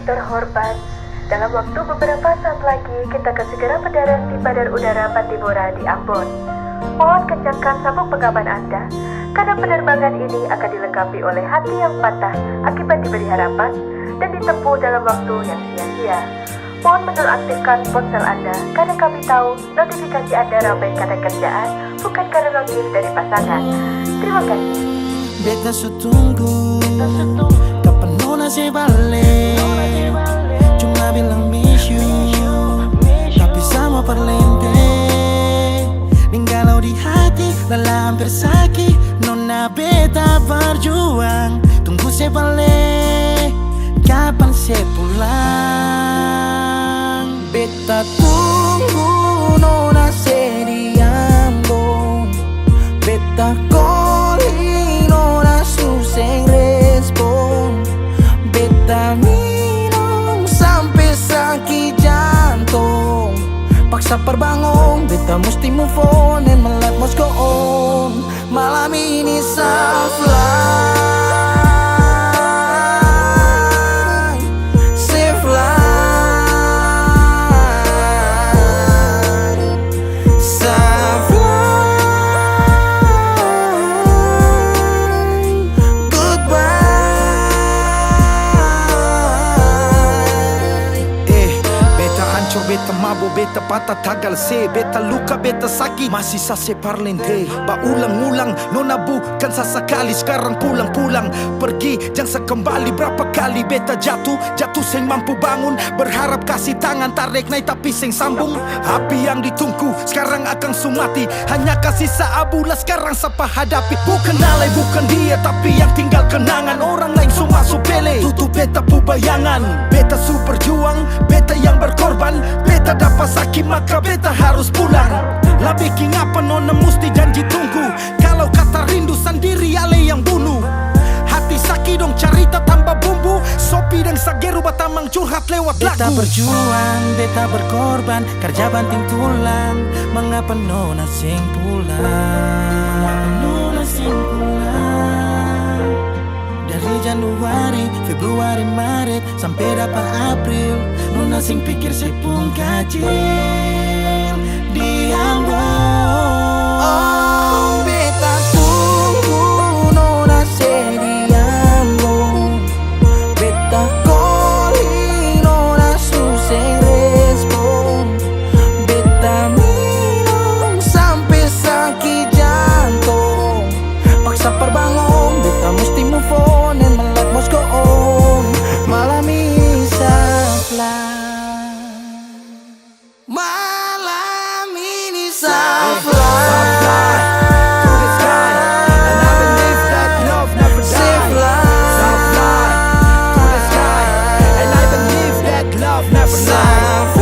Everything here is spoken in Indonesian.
terhormat, dalam waktu beberapa saat lagi kita akan segera mendarat di Bandar Udara Pattimura di Ambon. Mohon kencangkan sabuk pengaman Anda, karena penerbangan ini akan dilengkapi oleh hati yang patah akibat diberi harapan dan ditempuh dalam waktu yang sia-sia. Mohon menonaktifkan ponsel Anda, karena kami tahu notifikasi Anda ramai karena kerjaan, bukan karena notif dari pasangan. Terima kasih. Beta sutunggu, kapan nona se balik. Cuma bilang miss you, tapi sama perlente. Ninggalau di hati, lelah hampir sakit. Nona beta berjuang, tunggu se balik. Kapan se pulang? Beta tunggu nona se di Ambon. Beta calling nona suseng respon. Beta minum sampai sakit jantung. Paksa perbangun, beta mesti move on, and my life must go on. Malam ini soft life, safe life, soft life, goodbye. Beta hancur, beta mabuk, beta patah tagal se. Beta luka, beta sakit, masih sase parlente. Ulang-ulang, nona bukan sesekali. Sekarang pulang-pulang, pergi jangan sekembali. Berapa kali beta jatuh seng mampu bangun. Berharap kasih tangan, tarik naik tapi seng sambung. Api yang ditunggu, sekarang akan sumati. Hanya kasih seabulah, sekarang siapa hadapi. Bukan alay, bukan dia, tapi yang tinggal kenangan. Orang lain semua supele, tutup beta pu bayangan. Beta su berjuang, beta yang berkorban. Beta dapat sakit, maka beta harus pulang. Lah bikin apa nona mesti janji tunggu. Kalau kata rindu sendiri ale yang bunuh. Hati sakit dong cerita tambah bumbu. Sopi dan Sageru batamang curhat lewat lagu. Beta berjuang, beta berkorban, kerja banting tulang. Mengapa nona sing pulang? Nona sing pulang. Dari Januari, Februari, Maret sampai dapat April. Nona sing pikir saya pun kacil di Ambon. Oh, beta tunggu nona se di Ambon. Beta calling nona suseng respon. Beta minum sampai sakit jantung. Paksa perbangun, beta mesti move on, and my life must go on. Malam ini soft life, malam ini soft life. To the sky, and I believe that love never dies. Safe life, soft life. To the sky, and I believe that love never dies.